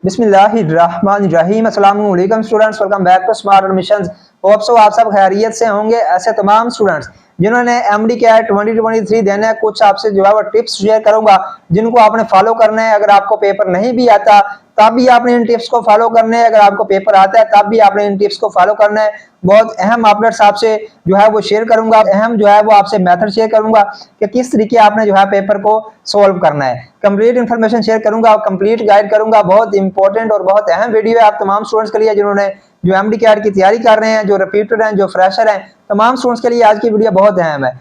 बिस्मिल्लाहिर्रहमानिर्रहीम। अस्सलाम वालेकुम students, welcome back to Smart Admissions. Hope so आप सब खैरियत से होंगे। ऐसे तमाम स्टूडेंट्स जिन्होंने एमडी कैट 2023 देना है, कुछ आपसे जो है वो टिप्स शेयर करूंगा जिनको आपने फॉलो करना है। अगर आपको पेपर नहीं भी आता तब भी आपने इन टिप्स को फॉलो करना है, अगर आपको पेपर आता है तब भी आपने इन टिप्स को फॉलो करना है। बहुत अहम अपडेट्स आपसे जो है वो शेयर करूंगा, अहम जो है वो आपसे मेथड शेयर करूंगा कि किस तरीके आपने जो है पेपर को सोल्व करना है। कंप्लीट इन्फॉर्मेशन शेयर करूंगा, कंप्लीट गाइड करूंगा। बहुत इंपॉर्टेंट और बहुत अहम वीडियो है आप तमाम स्टूडेंट्स के लिए जिन्होंने जो एमडी कैट की तैयारी कर रहे हैं, जो रिपीटेड हैं, जो फ्रेशर हैं, तमाम स्टूडेंट्स के लिए आज की वीडियो बहुत अहम है।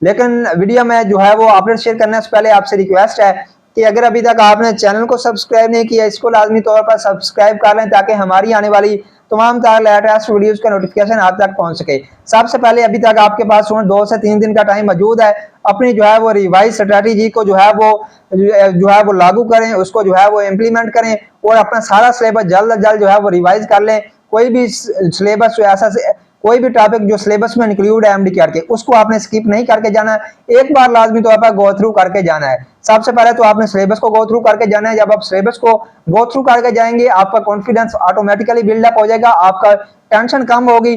लेकिन वीडियो में जो है वो अपडेट शेयर करने से पहले आपसे रिक्वेस्ट है कि अगर अभी तक आपने चैनल को सब्सक्राइब नहीं किया, इसको लाजमी तौर पर सब्सक्राइब कर लें ताकि हमारी आने वाली तमाम लेटेस्ट वीडियोस का नोटिफिकेशन आप तक पहुंच सके। सबसे पहले अभी तक आपके पास 2 से 3 दिन का टाइम मौजूद है, अपनी जो है वो रिवाइज स्ट्रेटजी को जो है वो लागू करें, उसको जो है वो इम्प्लीमेंट करें और अपना सारा सिलेबस जल्द अज जल्द जो है वो रिवाइज कर लें। कोई भी सिलेबस ऐसा कोई भी टॉपिक जो सिलेबस में इंक्लूड है एमडी कैट के, उसको आपने स्किप नहीं करके जाना है, एक बार लाजमी तौर पर गो थ्रू करके जाना है। सबसे पहले तो आपने सिलेबस को गो थ्रू करके जाना है। जब आप सिलेबस को गो थ्रू करके जाएंगे आपका कॉन्फिडेंस ऑटोमेटिकली बिल्डअप हो जाएगा, आपका टेंशन कम होगी।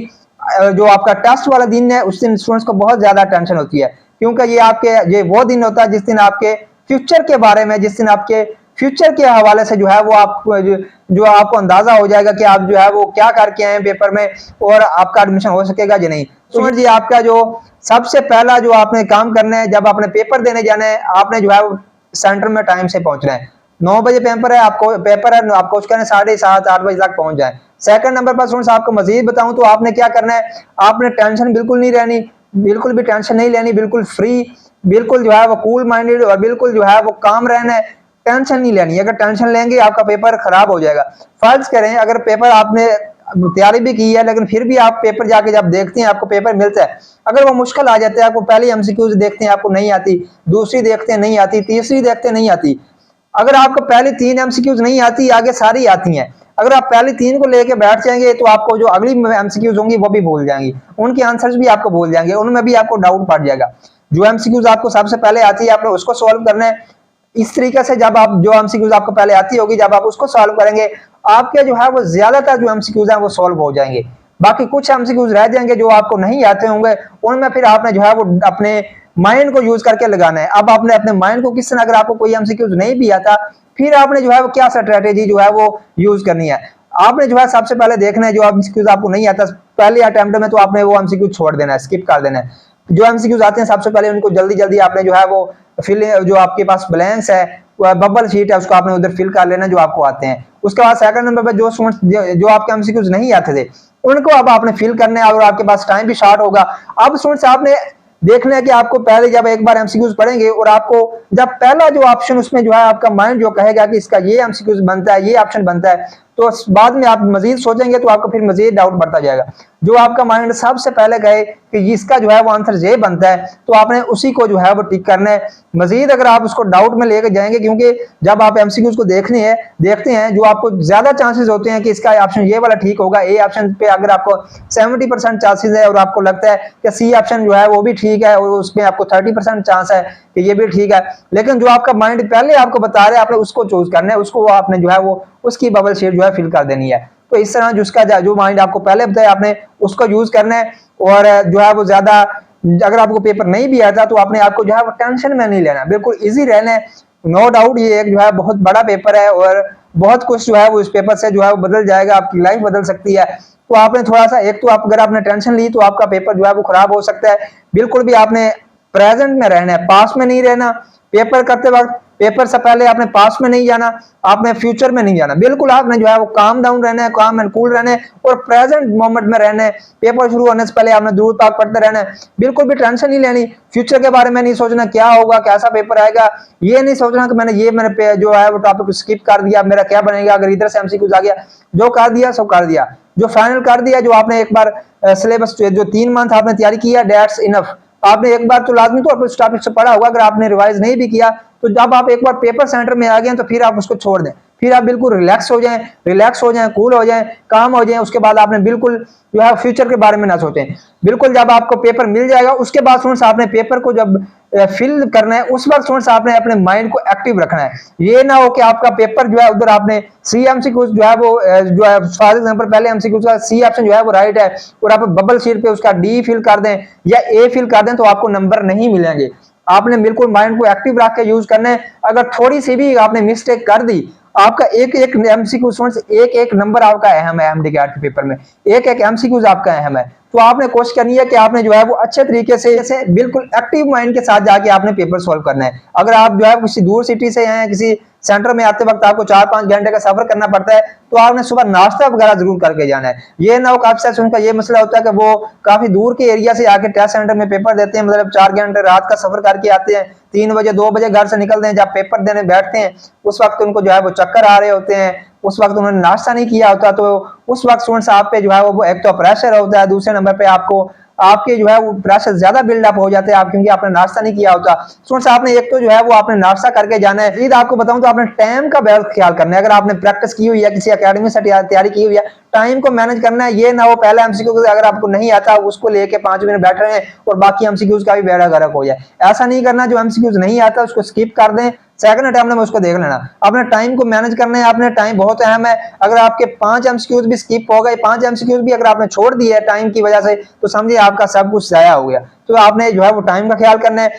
जो आपका टेस्ट वाला दिन है उस दिन स्टूडेंट्स को बहुत ज्यादा टेंशन होती है, क्योंकि ये वो दिन होता है जिस दिन आपके फ्यूचर के बारे में, जिस दिन आपके फ्यूचर के हवाले से जो है वो जो आपको अंदाजा हो जाएगा कि आप जो है वो क्या करके आए पेपर में और आपका एडमिशन हो सकेगा या नहीं। तो जी आपका जो सबसे पहला जो आपने काम करना है, जब आपने पेपर देने जाना है, आपने जो है वो सेंटर में टाइम से पहुंचना है। 9 बजे पेपर है, आप कोशिश करें 7:30-8 बजे तक पहुंच जाए। सेकंड नंबर पर स्टूडेंट्स आपको मजीद बताऊं तो आपने क्या करना है, आपने टेंशन बिल्कुल नहीं रहनी, बिल्कुल भी टेंशन नहीं लेनी, बिल्कुल फ्री, बिल्कुल जो है वो कूल माइंडेड और बिल्कुल जो है वो काम रहना है। टेंशन नहीं लेनी, अगर टेंशन लेंगे आपका पेपर खराब हो जाएगा। फर्ज करें अगर पेपर आपने तैयारी भी की है लेकिन फिर भी आप पेपर जाके जब देखते हैं आपको पेपर मिलता है, अगर वो मुश्किल आ जाता है, आपको पहली एमसीक्यूज देखते हैं आपको नहीं आती, दूसरी देखते हैं नहीं आती, तीसरी देखते हैं नहीं आती, अगर आपको पहली 3 एमसीक्यूज नहीं आती आगे सारी आती हैं, अगर आप पहली 3 को लेके बैठ जाएंगे तो आपको जो अगली एमसीक्यूज होंगी वो भी भूल जाएंगी, उनके आंसर्स भी आपको भूल जाएंगे, उनमें भी आपको डाउट पड़ जाएगा। जो एमसीक्यूज आपको सबसे पहले आती है आपने उसको सॉल्व करना है। इस तरीके से जब आप जो एमसीक्यूज आपको पहले आती होगी, जब आप उसको सॉल्व करेंगे आपके जो है वो ज्यादातर जो एमसीक्यूज हैं वो सॉल्व हो जाएंगे। बाकी कुछ एमसीक्यूज रह जाएंगे जो आपको नहीं आते होंगे, उनमें फिर आपने जो है वो अपने माइंड को यूज करके लगाना है। अब आपने अपने माइंड को किस तरह, अगर आपको कोई एमसीक्यूज नहीं भी आता फिर आपने जो है वो क्या स्ट्रेटेजी जो है वो यूज करनी है। आपने जो है सबसे पहले देखना है जो एमसीक्यूज आपको नहीं आता पहले अटेम्प्ट में, तो आपने वो एमसीक्यूज छोड़ देना है, स्किप कर देना है। जो एमसीक्यूज आते हैं सबसे पहले उनको जल्दी जल्दी आपने जो है वो फिल, जो आपके पास ब्लैंक्स है बबल शीट है उसको आपने उधर फिल कर लेना जो आपको आते हैं। उसके बाद सेकंड नंबर पर जो आपके एमसीक्यूज नहीं आते थे उनको अब आपने फिल करना है और आपके पास टाइम भी शॉर्ट होगा। अब स्टूडेंट्स आपने देखना है कि आपको पहले जब एक बार एमसीक्यूज पढ़ेंगे और आपको जब पहला जो ऑप्शन उसमें जो है आपका माइंड जो कहेगा कि इसका ये एमसीक्यूज बनता है, ये ऑप्शन बनता है, तो बाद में आप मजीद सोचेंगे तो आपको फिर मजीद डाउट बढ़ता जाएगा। जो आपका माइंड सबसे पहले कहे कि इसका जो है वो आंसर ये बनता है तो आपने उसी को जो है वो टिक करना है। मजीद अगर आप उसको डाउट में लेकर जाएंगे, क्योंकि जब आप एमसीक्यूज को देखते हैं जो आपको ज्यादा चांसेस होते हैं कि इसका ऑप्शन ये वाला ठीक होगा, ए ऑप्शन पे अगर आपको 70% चांसेस है और आपको लगता है कि सी ऑप्शन जो है वो भी ठीक है और उसमें आपको 30% चांस है कि ये भी ठीक है, लेकिन जो आपका माइंड पहले आपको बता रहा है आपने उसको चूज करना है, उसको आपने जो है वो उसकी बबल शीट जो है फिल कर देनी है। तो इस तरह जिसका जो माइंड आपको पहले बताया आपने उसको यूज करना है। और जो है वो ज्यादा अगर आपको पेपर नहीं भी आता तो आपने आपको जो है वो टेंशन में नहीं लेना, बिल्कुल इजी रहना है। नो डाउट ये एक जो है बहुत बड़ा पेपर है और बहुत कुछ जो है वो इस पेपर से जो है वो बदल जाएगा, आपकी लाइफ बदल सकती है। तो आपने थोड़ा सा एक तो अगर आपने टेंशन ली तो आपका पेपर जो है वो खराब हो सकता है। बिल्कुल भी आपने प्रेजेंट में रहना है, पास में नहीं रहना। पेपर करते वक्त पेपर से पहले आपने पास में नहीं जाना, आपने फ्यूचर में नहीं जाना, बिल्कुल आपने जो है वो काम डाउन रहना है, काम एंड कूल रहना है और प्रेजेंट मोमेंट में रहना है। पेपर शुरू होने से पहले आपने दूर तक पढ़ते रहना है, बिल्कुल भी टेंशन नहीं लेनी, फ्यूचर के बारे में नहीं सोचना क्या होगा, कैसा पेपर आएगा, ये नहीं सोचना कि मैंने जो है वो टॉपिक स्किप कर दिया, मेरा क्या बनेगा अगर इधर से एमसीक्यूज आ गया। जो कर दिया सो कर दिया, जो फाइनल कर दिया, जो आपने एक बार सिलेबस जो 3 मंथ आपने तैयारी किया दैट्स इनफ। आपने एक बार तो लाजमी तौर पर उस टॉपिक से पढ़ा होगा, अगर आपने रिवाइज नहीं भी किया तो जब आप एक बार पेपर सेंटर में आ गए तो फिर आप उसको छोड़ दें, फिर आप बिल्कुल रिलैक्स हो जाएं, कूल हो जाएं, काम हो जाएं। उसके बाद आपने बिल्कुल जो है फ्यूचर के बारे में ना सोचें। बिल्कुल जब आपको पेपर मिल जाएगा उसके बाद स्टूडेंट्स आपने पेपर को जब फिल करना है उस वक्त स्टूडेंट्स आपने अपने माइंड को एक्टिव रखना है। ये ना हो कि आपका पेपर जो है उधर आपने सी एमसीक्यू जो है वो जो है फॉर एग्जांपल पहले एमसीक्यू का सी ऑप्शन जो है वो राइट है और आप बबल शीट पे उसका डी फिल कर दें या ए फिल कर दें तो आपको नंबर नहीं मिलेंगे। आपने बिल्कुल माइंड को एक्टिव रख के यूज करना है। अगर थोड़ी सी भी आपने मिस्टेक कर दी, आपका एक एक एमसीक्यू स्टूडेंट्स एक एक नंबर आपका अहम है। एमडी के पेपर में एक एक एमसीक्यूज आपका अहम है। तो आपने कोशिश करनी है कि आपने जो है वो अच्छे तरीके से बिल्कुल एक्टिव माइंड के साथ जाके आपने पेपर सॉल्व करना है। अगर आप जो है किसी दूर सिटी से हैं, किसी सेंटर में आते वक्त आपको 4-5 घंटे का सफर करना पड़ता है, तो आपने सुबह नाश्ता वगैरह जरूर करके जाना है। ये ना हो काफी सारे स्टूडेंट का ये मसला होता है कि वो काफी दूर के एरिया से आके टेस्ट सेंटर में पेपर देते हैं, मतलब 4 घंटे रात का सफर करके आते हैं, 3 बजे 2 बजे घर से निकलते हैं, जब पेपर देने बैठते हैं उस वक्त उनको जो है वो चक्कर आ रहे होते हैं, उस वक्त उन्होंने नाश्ता नहीं किया होता। तो उस वक्त स्टूडेंट्स आप पे जो है वो एक तो प्रेशर होता है, दूसरे नंबर पे आपको आपके जो है वो प्रेशर ज्यादा बिल्डअप हो जाते हैं आप क्योंकि आपने नाश्ता नहीं किया होता। स्टूडेंट्स आपने एक तो जो है वो आपने नाश्ता करके जाना है। ईद आपको बताऊं तो आपने टाइम का बहुत ख्याल करना है। अगर आपने प्रैक्टिस की हुई है, किसी एकेडमी से तैयारी की हुई है, टाइम को मैनेज करना है। ये ना हो पहला एमसीक्यू अगर आपको नहीं आता उसको लेके 5 मिनट बैठ रहे हैं और बाकी एमसीक्यूज का भी बेड़ा गर्क हो जाए। ऐसा नहीं करना, जो एमसीक्यूज नहीं आता उसको स्किप कर दें, सेकंड अटेम्प्ट में उसको देख लेना। अपने टाइम को मैनेज करना है, अपने टाइम बहुत अहम है। अगर आपके 5 एमसीक्यूज भी स्किप हो गए, 5 एमसीक्यूज भी अगर आपने छोड़ दिए टाइम की वजह से, तो समझिए आपका सब कुछ जाया हो गया। तो आपने जो है वो टाइम का ख्याल करना है,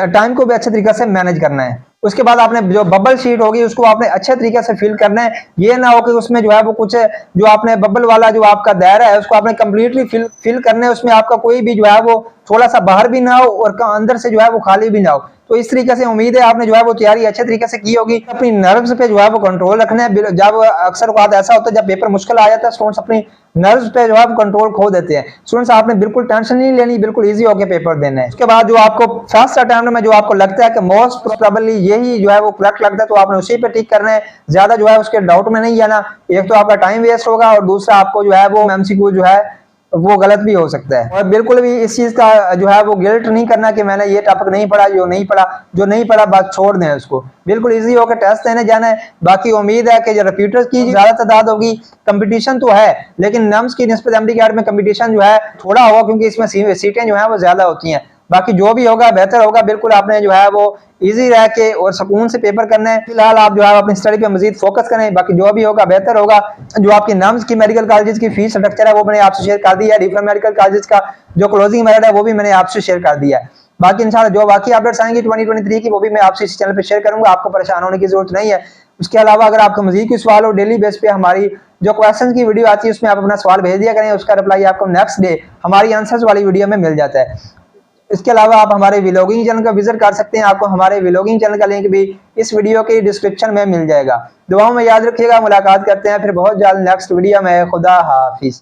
टाइम को भी अच्छे तरीके से मैनेज करना है। उसके बाद आपने जो बबल शीट होगी उसको आपने अच्छे तरीके से फिल करना है। ये ना हो कि उसमें जो है वो कुछ जो आपने बबल वाला जो आपका दायरा है उसको आपने कंप्लीटली फिल करना है, उसमें आपका कोई भी जो है वो थोड़ा सा बाहर भी ना हो और अंदर से जो है वो खाली भी ना हो। तो इस तरीके से उम्मीद है आपने जो है वो तैयारी अच्छे तरीके से की होगी। अपनी नर्व्स पे जो है वो कंट्रोल रखना है। जब अक्सर बात ऐसा होता है जब पेपर मुश्किल आ जाता है स्टूडेंट्स अपनी नर्व्स पे जो है कंट्रोल खो देते हैं। स्टूडेंट्स आपने बिल्कुल टेंशन नहीं लेनी, बिल्कुल इजी होकर पेपर देना है। उसके बाद जो आपको फर्स्ट अटेम्प्ट में जो आपको लगता है कि मोस्ट प्रोबेबली यही जो है वो करेक्ट लगता है, तो आपने उसी पे टिक करना है। ज्यादा जो है उसके डाउट में नहीं जाना। एक तो आपका टाइम वेस्ट होगा और दूसरा आपको जो है वो एमसीक्यू जो है वो गलत भी हो सकता है। और बिल्कुल भी इस चीज का जो है वो गिल्ट नहीं करना कि मैंने ये टॉपिक नहीं पढ़ा, जो नहीं पढ़ा बात छोड़ दें उसको। बिल्कुल इजी होकर टेस्ट देने जाना है। बाकी उम्मीद है कि जो रिपीटर्स की ज्यादा तादाद होगी, कंपटीशन तो है लेकिन नम्स की निस्बत एमडी कैट में कंपटीशन जो है थोड़ा होगा क्योंकि इसमें सीटें जो है वो ज्यादा होती हैं। बाकी जो भी होगा बेहतर होगा। बिल्कुल आपने जो है वो इजी रह के और सुकून से पेपर करना है। फिलहाल आप जो है अपनी स्टडी पे मजीद फोकस करें। बाकी जो भी होगा बेहतर होगा। जो आपकी नाम्स की मेडिकल कॉलेजेस की फीस स्ट्रक्चर है वो मैंने आपसे शेयर कर दिया है। डिफरेंट मेडिकल कॉलेजेस का जो क्लोजिंग मेरिट है वो भी मैंने आपसे शेयर कर दिया है। बाकी इंशाल्लाह जो बाकी अपडेट्स आएंगे 2023 की वो भी मैं आपसे इस चैनल पे शेयर करूंगा। आपको परेशान होने की जरूरत नहीं है। उसके अलावा अगर आपको मजीद कोई सवाल हो, डेली बेस पे हमारी जो क्वेश्चन की वीडियो आती है उसमें आप अपना सवाल भेज दिया करें, उसका रिप्लाई आपको नेक्स्ट डे हमारी आंसर्स वाली वीडियो में मिल जाता है। इसके अलावा आप हमारे व्लॉगिंग चैनल का विजिट कर सकते हैं। आपको हमारे व्लॉगिंग चैनल का लिंक भी इस वीडियो के डिस्क्रिप्शन में मिल जाएगा। दुआओं में याद रखिएगा। मुलाकात करते हैं फिर बहुत जल्द नेक्स्ट वीडियो में। खुदा हाफिज।